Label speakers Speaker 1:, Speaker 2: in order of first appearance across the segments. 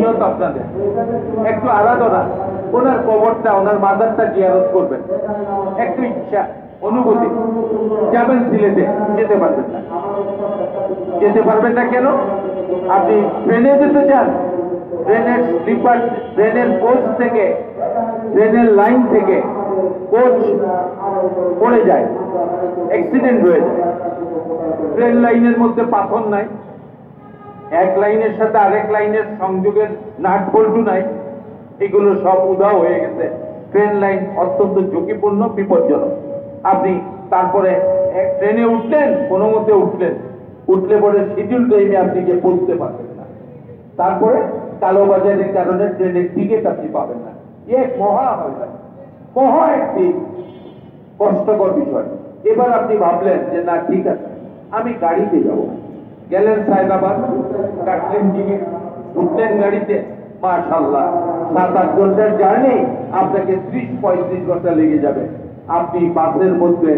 Speaker 1: নিয়ত আপনাদের একটু আলাদা না, ওনার কবরটা ওনার মাজারটা জিয়ারত করবেন, একটু ইচ্ছা অনুভূতি। যাবেন সিলেটে, যেতে পারবেন না। যেতে পারবেন না কেন? আপনি ট্রেনে যেতে চান, ট্রেনের স্লিপার, ট্রেনের কোচ থেকে, ট্রেনের লাইন থেকে কোচ পড়ে যায়, অ্যাক্সিডেন্ট হয়ে যায়। ট্রেন লাইনের মধ্যে পাথর নাই, এক লাইনের সাথে আরেক লাইনের সংযোগের নাট বল্টু নাই, এগুলো সব উধাও হয়ে গেছে। ট্রেন লাইন অত্যন্ত ঝুঁকিপূর্ণ, বিপজ্জনক। আপনি তারপরে ট্রেনে উঠলেন, কোনো মতে উঠলে পরে শিডিউল টাইমে আপনি যে পৌঁছতে পারবেন না, তারপরে কালোবাজারির কারণে ট্রেনের টিকিট আপনি পাবেন না। এক মহা একটি কষ্টকর বিষয়। এবার আপনি ভাবলেন যে না ঠিক আছে, আমি গাড়িতে যাব। গেলেন সায়দাবাদ, কাটলেন টিকিট, উঠলেন গাড়িতে, মাশাআল্লাহ 7-8 ঘন্টার জার্নি আপনাকে 30-35 ঘন্টা লেগে যাবে। আপনি বাসের মধ্যে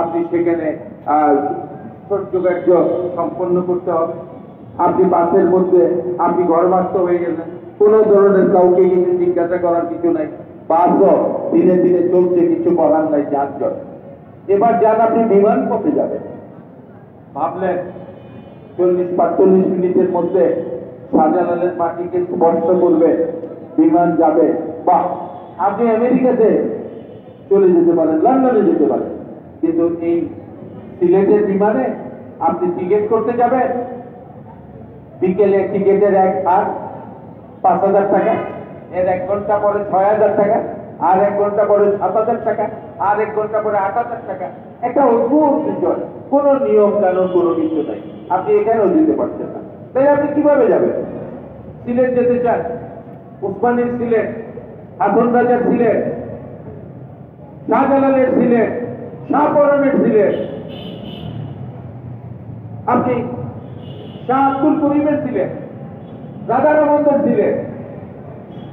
Speaker 1: আপনি সেখানে সূর্যকার্য সম্পন্ন করতে হবে। আপনি বাসের মধ্যে আপনি ঘরমাক্ত হয়ে গেলেন, কোন ধরনের কাউকে কিছু জিজ্ঞাসা করার কিছু নাই। বাসও দিনে দিনে চলছে, কিছু করার নাই, যানজট। এবার যান আপনি বিমান পথে যাবেন। ভাবলেন 40-45 মিনিটের মধ্যে শাহজালালের মাটিকে স্পর্শ করবে, বিমান যাবে। বাহ, আপনি আমেরিকাতে চলে যেতে পারেন, লন্ডনে যেতে পারেন, কিন্তু এই সিলেটের বিমানে আপনি টিকিট করতে যাবেন, বিকেলে টিকিটের এক ভাগ 5,000 টাকা, এর 1 ঘন্টা পরে 6,000 টাকা, আর 1 ঘন্টা পরে 7,000 টাকা, আর 1 ঘন্টা পরে 8,000 টাকা। একটা অদ্ভুত বিষয়, কোন নিয়ম কানুন কোনো কিছু নাই, আপনি এখানেও দিতে পারছেন না। তাই আপনি কিভাবে যাবেন? সিলেট যেতে চান, উসমানীর সিলেট, হাসন রাজার সিলেট, শাহজালালের সিলেট, শাহপরানের সিলেট, আপনি শাহ আব্দুল করিমের সিলেট, রাধা রমনদের সিলেট,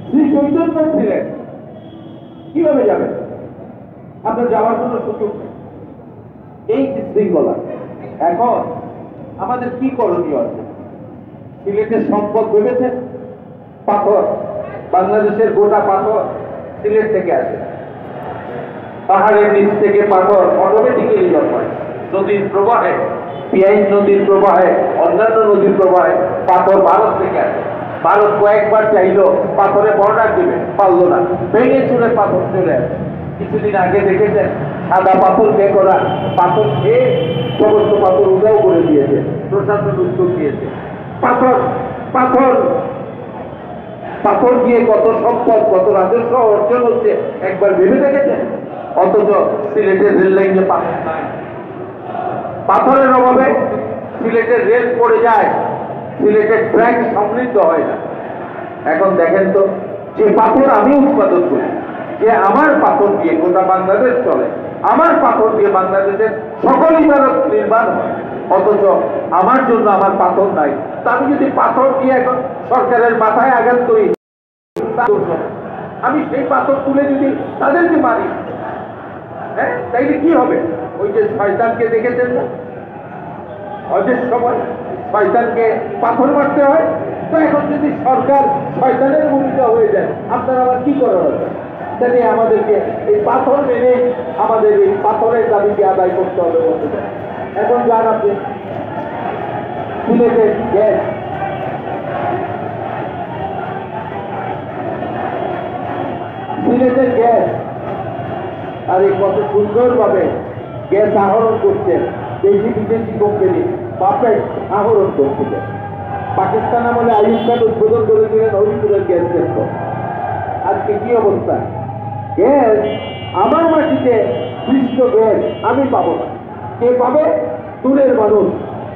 Speaker 1: শ্রী চৈতন্যের সিলেট, কিভাবে যাবেন? আপনার যাওয়ার কোনো সুযোগ নেই। এই শৃঙ্খলা। এখন আমাদের কি করণীয় আছে? সিলেটের সম্পদ ভেবেছেন? পাথর, বাংলাদেশের গোটা পাথর সিলেট থেকে আসে। পাহাড়ের নিচ থেকে পাথর অটোমেটিক্যালি জন্মায় নদীর প্রবাহে, পিয়াইন নদীর প্রবাহে, অন্যান্য নদীর প্রবাহে পাথর ভারত থেকে আসে। ভারত কয়েকবার চাইলো পাথরে বর্ডার দেবে, পারলো না, ভেঙে চুরে পাথর চলে আসে। কিছুদিন আগে দেখেছেন সাদা পাথর বের করা, পাথর খেয়ে সমস্ত পাথর উদাও করে দিয়েছে, প্রশাসন উত্তর দিয়েছে। পাথর পাথর পাথর দিয়ে কত সম্পদ, কত রাজস্ব অর্জন হচ্ছে একবার ভেবে দেখেছেন? অথচ সিলেটের রেল লাইনে পাথর নাই। পাথরের অভাবে সিলেটের রেল পড়ে যায়, সিলেটের ট্র্যাক সমৃদ্ধ হয় না। এখন দেখেন তো, যে পাথর আমি উৎপাদন করি, যে আমার পাথর দিয়ে গোটা বাংলাদেশ চলে, আমার পাথর দিয়ে বাংলাদেশের সকল ইমারত নির্মাণ হয়, অথচ আমার জন্য আমার পাথর নাই। তা আমি যদি পাথর দিয়ে এখন সরকারের মাথায় আঘাত করি, আমি সেই পাথর তুলে যদি তাদেরকে মারি, হ্যাঁ, তাইলে কি হবে? ওই যে শয়তানকে দেখেছেন না, হজের সময় শয়তানকে পাথর মারতে হয়। তো এখন যদি সরকার শয়তানের ভূমিকা হয়ে যায়, আপনারা আবার কি করা হবে? তাহলে আমাদেরকে এই পাথর মেনে আমাদের এই পাথরের দাবিকে আদায় করতে হবে বলতে। এখন যান আপনি সিলেটের গ্যাস, সিলেটের গ্যাস, আর এই কত সুন্দরভাবে গ্যাস আহরণ করছেন দেশি বিদেশি কোম্পানি, পারফেক্ট আহরণ করছিলেন। পাকিস্তান আমলে আইয়ুব খান উদ্বোধন করেছিলেন হরিপুরের গ্যাস কেন্দ্র। আজকে কি অবস্থা? গ্যাস আমার মাটিতে সৃষ্ট গ্যাস আমি পাবো না। কে পাবে? দূরের মানুষ।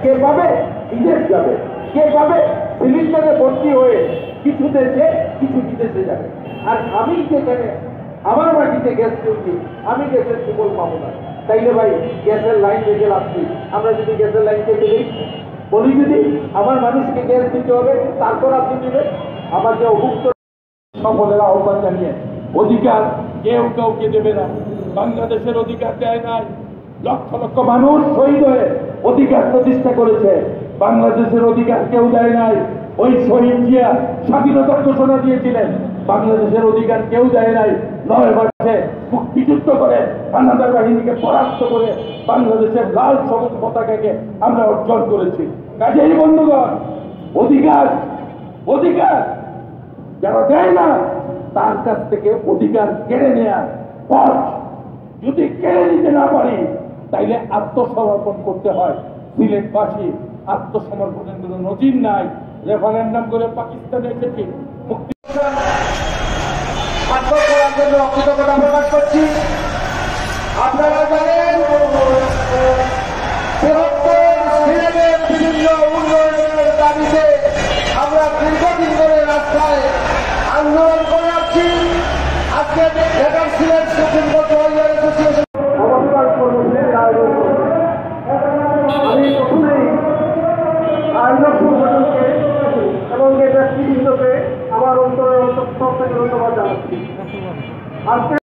Speaker 1: কে পাবে? বিদেশ যাবে। কে পাবে? সিলিন্ডারে ভর্তি হয়ে কিছু দেশে, কিছু বিদেশে যাবে। আর আমি যেখানে আমার মাটিতে গ্যাস চলছি, আমি গ্যাসের সুফল পাবো না। তাইলে ভাই গ্যাসের লাইন রেখে লাগছি। আমরা যদি গ্যাসের লাইন কেটে দিই, বলি যদি আমার মানুষকে গ্যাস দিতে হবে, তারপর আপনি দিবেন, আমার যে অভুক্ত সকলের আহ্বান জানিয়ে অধিকার কেউ কাউকে দেবে না। বাংলাদেশের অধিকার দেয় নাই। লক্ষ লক্ষ মানুষ শহীদ হয়ে অধিকার প্রতিষ্ঠা করেছে। বাংলাদেশের অধিকার কেউ দেয় নাই। ওই শহীদ জিয়া স্বাধীনতা ঘোষণা দিয়েছিলেন, বাংলাদেশের অধিকার কেউ দেয় নাই। 9 মাসে মুক্তিযুদ্ধ করে হানাদার বাহিনীকে পরাস্ত করে বাংলাদেশের লাল সবুজ পতাকাকে আমরা অর্জন করেছি। কাজেই বন্ধুগণ, অধিকার অধিকার যারা দেয় না তার কাছ থেকে অধিকার কেড়ে নেয়া পথ যদি কেড়ে নিতে না পারি তাইলে আত্মসমর্পণ করতে হয়। সিলেটবাসী আত্মসমর্পণের কোনো নজির নাই। রেফারেন্ডাম করে পাকিস্তানে এসেছি, মুক্তি
Speaker 2: করার জন্য কৃতজ্ঞতা প্রকাশ করছি। আপনারা জানেন সিলেটের বিভিন্ন উন্নয়নের দাবিতে আমরা দীর্ঘদিন ধরে রাস্তায় আন্দোলন করে আসছি। আজকে ঢাকার Sylhet supreme court warrior association অবস্থান কর্মসূচির আয়োজন করছি। আমি প্রথমেই আয়োজক সংগঠনকে এবং এই ব্যক্তিবৃন্দকে আমার অন্তরের অন্তঃস্থল থেকে ধন্যবাদ জানাচ্ছি। আজকে